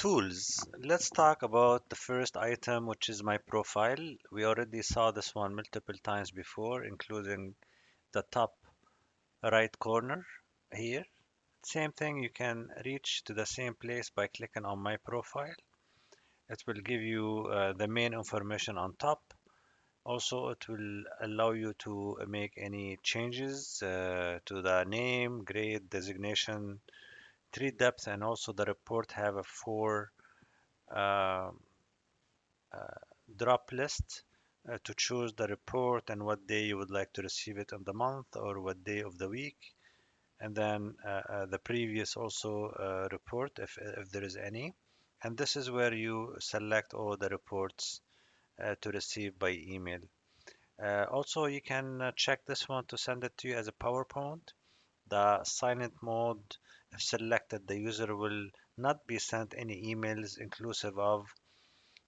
Tools. Let's talk about the first item, which is my profile. We already saw this one multiple times before, including the top right corner here. Same thing, you can reach to the same place by clicking on my profile. It will give you the main information on top. Also, it will allow you to make any changes to the name, grade, designation, tree depth, and also the report have a four uh, uh, drop list to choose the report and what day you would like to receive it on the month or what day of the week, and then the previous also report if there is any. And this is where you select all the reports to receive by email. Also, you can check this one to send it to you as a PowerPoint. The silent mode, if selected, the user will not be sent any emails inclusive of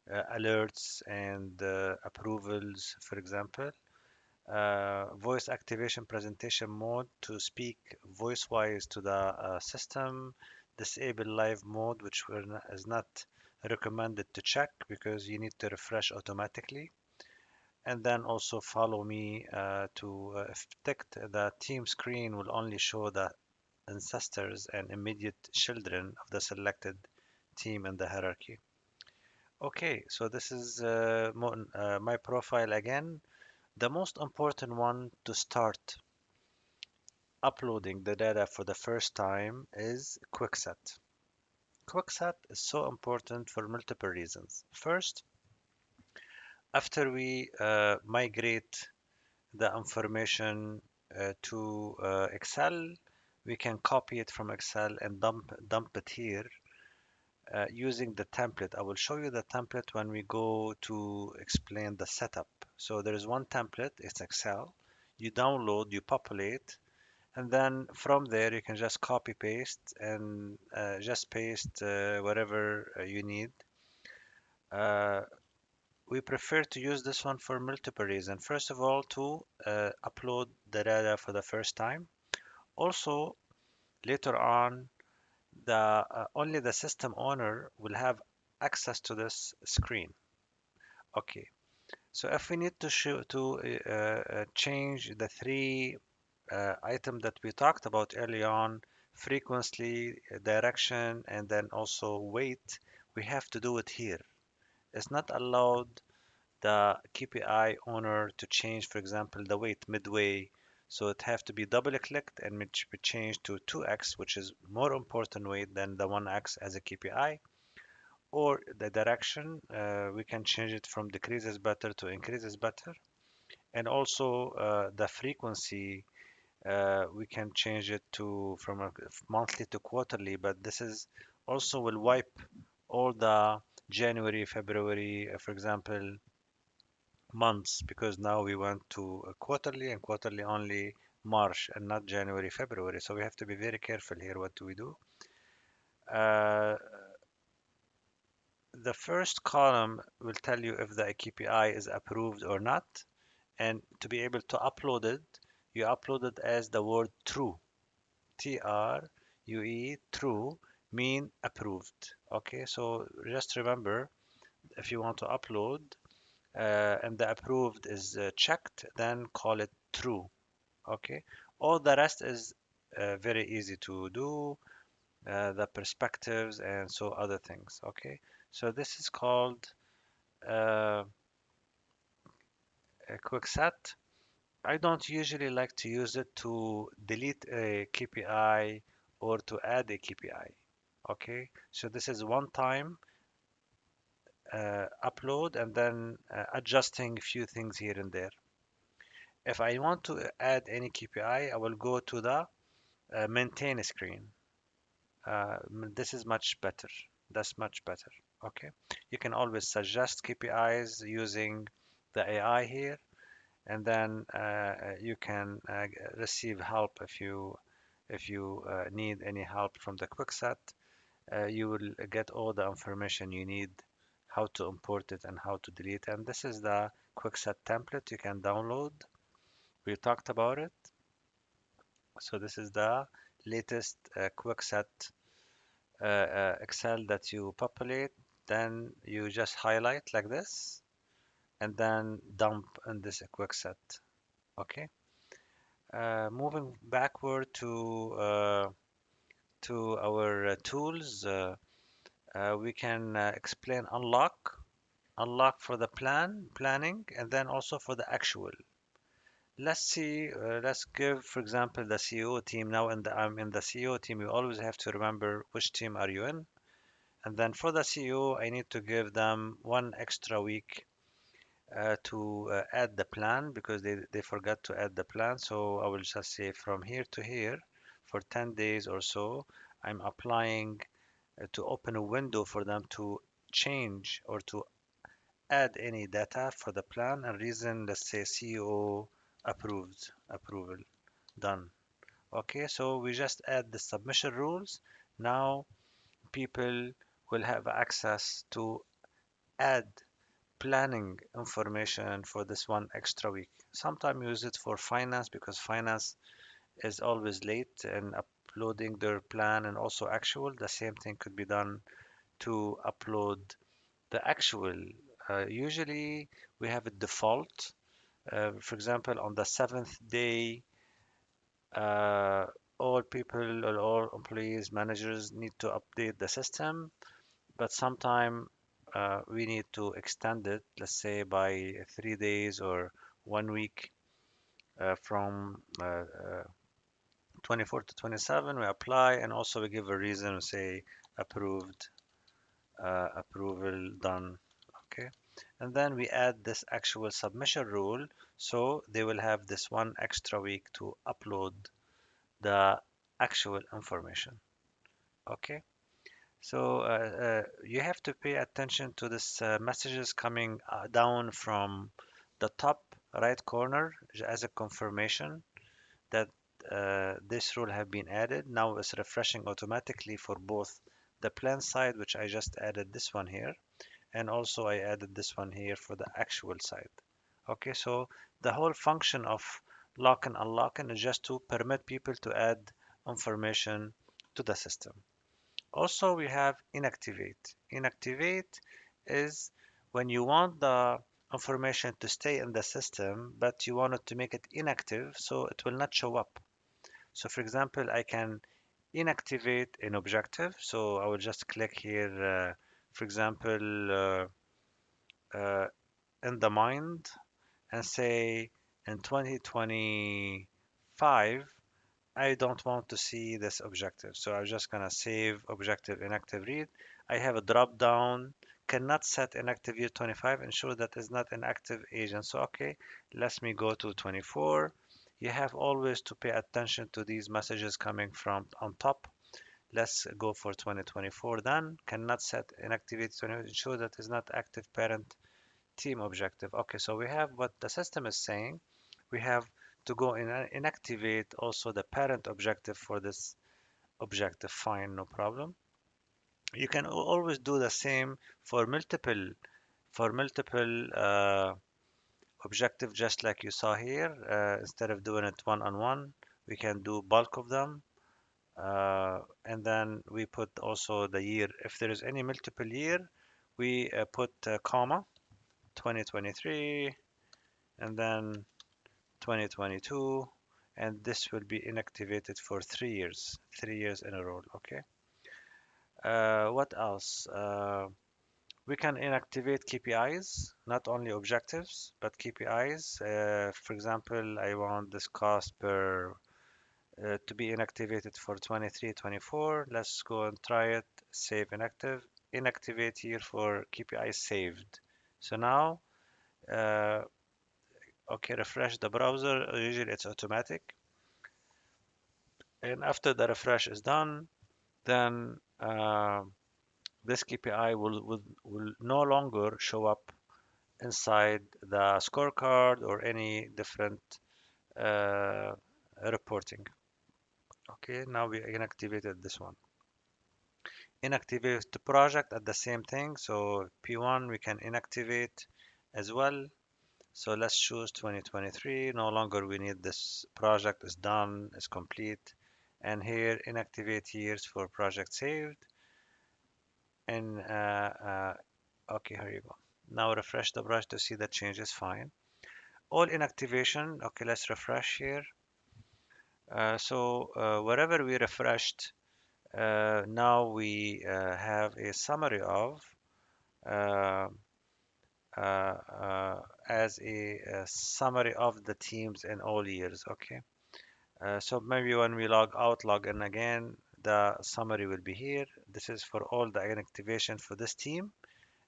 alerts and approvals, for example. Voice activation presentation mode to speak voice-wise to the system. Disable live mode, which is not recommended to check because you need to refresh automatically. And then also follow me to if ticked, the team screen will only show the ancestors and immediate children of the selected team in the hierarchy. Okay, so this is my profile again. The most important one to start uploading the data for the first time is Quickset. Quickset is so important for multiple reasons. First, after we migrate the information to Excel, we can copy it from Excel and dump it here using the template. I will show you the template when we go to explain the setup. So there is one template, it's Excel. You download, you populate, and then from there you can just copy paste and just paste whatever you need. Uh, we prefer to use this one for multiple reasons. First of all, to upload the data for the first time. Also, later on, the only the system owner will have access to this screen. Okay, so if we need to show to change the three item that we talked about early on, frequency, direction, and then also weight, we have to do it here. It's not allowed the KPI owner to change, for example, the weight midway. So it have to be double clicked and be changed to 2x, which is more important weight than the 1x as a KPI. Or the direction, we can change it from decrease is better to increase is better. And also the frequency, we can change it to from a monthly to quarterly, but this is also will wipe all the January, February, for example, months, because now we went to a quarterly and quarterly only March and not January, February. So we have to be very careful here. What do we do? Uh, the first column will tell you if the KPI is approved or not. And to be able to upload it, you upload it as the word true. TRUE, true, mean approved. Okay, so just remember, if you want to upload and the approved is checked, then call it true. Okay, all the rest is very easy to do, the perspectives and so other things. Okay, so this is called uh, a quick set. I don't usually like to use it to delete a KPI or to add a KPI. Okay, so this is one time upload and then adjusting a few things here and there. If I want to add any KPI, I will go to the maintain screen. This is much better. That's much better. Okay, you can always suggest KPIs using the AI here, and then you can receive help if you need any help from the Quickset. You will get all the information you need, how to import it and how to delete. And this is the Quickset template you can download. We talked about it. So this is the latest Quickset Excel that you populate, then you just highlight like this and then dump in this quick set. Okay. Moving backward to our tools, we can explain unlock for the planning, and then also for the actual. Let's see, let's give, for example, the CEO team. Now I'm in the CEO team. You always have to remember which team are you in. And then for the CEO, I need to give them 1 extra week to add the plan because they forgot to add the plan. So I will just say from here to here for 10 days or so, I'm applying to open a window for them to change or to add any data for the plan and reason, let's say CEO approved, approval, done. Okay, so we just add the submission rules. Now people will have access to add planning information for this 1 extra week. Sometimes use it for finance because finance is always late in uploading their plan and also actual. The same thing could be done to upload the actual. Usually we have a default. For example, on the seventh day, uh, all people or all employees, managers need to update the system, but sometime we need to extend it, let's say by 3 days or 1 week from 24 to 27. We apply and also we give a reason, we say approved, approval done. Okay. And then we add this actual submission rule. So they will have this 1 extra week to upload the actual information. Okay. So you have to pay attention to this messages coming down from the top right corner as a confirmation that this rule have been added. Now it's refreshing automatically for both the plan side, which I just added this one here, and also I added this one here for the actual side. Okay, so the whole function of lock and unlocking is just to permit people to add information to the system. Also, we have inactivate. Inactivate is when you want the information to stay in the system, but you wanted to make it inactive so it will not show up. So for example, I can inactivate an objective. So I will just click here, for example, in the mind and say in 2025, I don't want to see this objective. So I'm just gonna save objective inactive read. I have a drop down, cannot set inactive year 25, ensure that is not an active agent. So okay, let me go to 24. You have always to pay attention to these messages coming from on top. Let's go for 2024 then. Cannot set inactivate 20, ensure that is not active parent team objective. Okay, so we have what the system is saying. We have to go in and inactivate also the parent objective for this objective. Fine, no problem. You can always do the same for multiple objective, just like you saw here. Instead of doing it one on one, we can do bulk of them. And then we put also the year. If there is any multiple year, we put comma 2023 and then 2022, and this will be inactivated for 3 years, 3 years in a row. Okay. What else? We can inactivate KPIs, not only objectives, but KPIs. For example, I want this cost per to be inactivated for 23, 24. Let's go and try it. Save inactive. Inactivate here for KPI saved. So now, uh, okay, refresh the browser. Usually it's automatic. And after the refresh is done, then this KPI will no longer show up inside the scorecard or any different uh, reporting. Okay, now we inactivated this one. Inactivate the project at the same thing. So P1 we can inactivate as well. So let's choose 2023. No longer we need this project is done, is complete. And here inactivate years for project saved. And okay, here you go. Now refresh the brush to see the changes. Fine. All inactivation. Okay, let's refresh here. Wherever we refreshed, now we have a summary of uh, as a summary of the teams in all years. Okay. So maybe when we log out, log in again, the summary will be here. This is for all the inactivation for this team.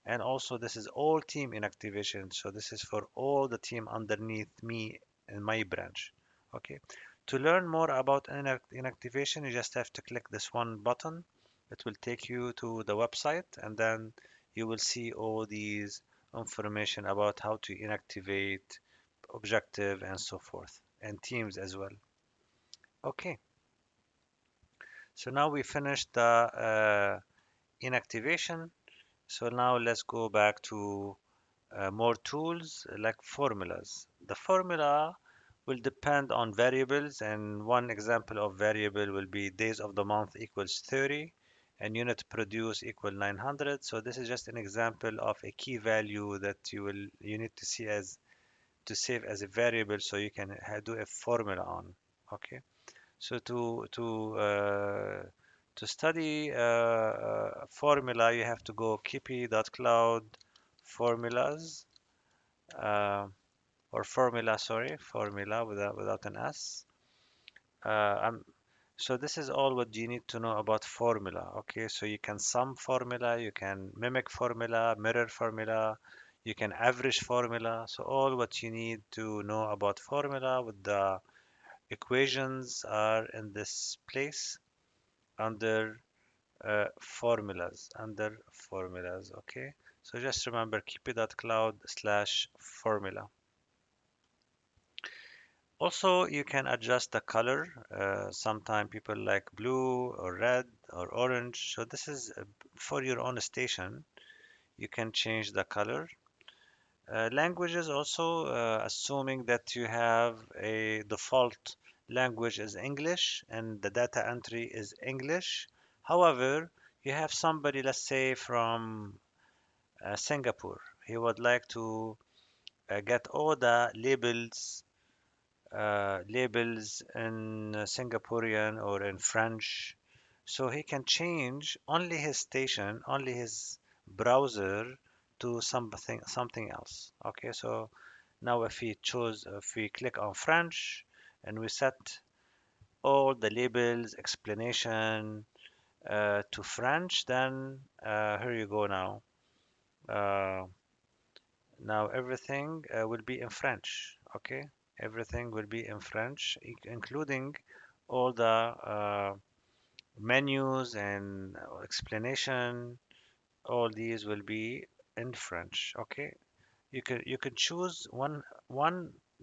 And also this is all team inactivation. So this is for all the team underneath me in my branch. Okay. To learn more about inactivation, you just have to click this one button. It will take you to the website and then you will see all these information about how to inactivate objective and so forth and teams as well. Okay. So now we finished the inactivation. So now let's go back to more tools like formulas. The formula will depend on variables, and one example of variable will be days of the month equals 30 and unit produce equal 900. So this is just an example of a key value that you need to see as to save as a variable so you can do a formula on. Okay. So to study formula, you have to go kippy.cloud formulas uh, or formula, sorry, formula without an S. I'm so this is all what you need to know about formula. Okay, so you can sum formula, you can mimic formula, mirror formula, you can average formula. So all what you need to know about formula with the equations are in this place under formulas. Okay, so just remember kp.cloud/formula. Also, you can adjust the color. Sometimes people like blue or red or orange. So this is for your own station. You can change the color. Languages also, assuming that you have a default language is English and the data entry is English. However, you have somebody, let's say from Singapore. He would like to get all the labels in Singaporean or in French. So he can change only his station, only his browser to something else. Okay, so now if we click on French and we set all the labels, explanation to French, then here you go now. Uh, Now everything will be in French. Okay, everything will be in French, including all the menus and explanation. All these will be in French. Okay, you can choose one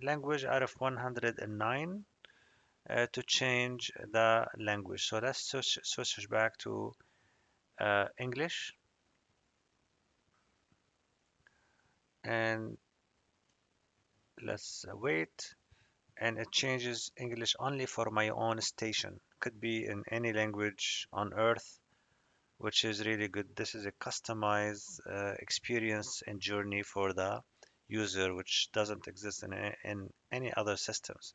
language out of 109 to change the language. So let's switch back to English, and let's wait. And it changes English only for my own station. Could be in any language on earth, which is really good. This is a customized experience and journey for the user, which doesn't exist in any other systems.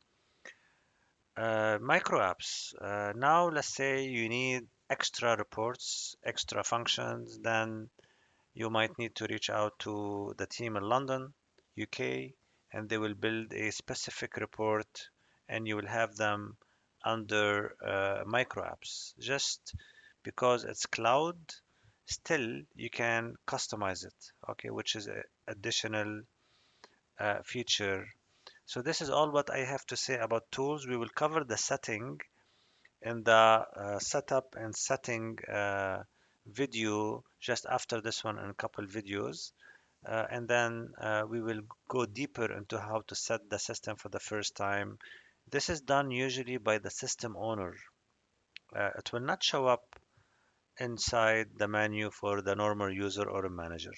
Micro apps. Now, let's say you need extra reports, extra functions, then you might need to reach out to the team in London, UK, and they will build a specific report and you will have them under micro apps. Just because it's cloud, still you can customize it, okay, which is an additional feature. So this is all what I have to say about tools. We will cover the setting in the setup and setting video just after this one in a couple videos. And then we will go deeper into how to set the system for the first time. This is done usually by the system owner. It will not show up inside the menu for the normal user or a manager.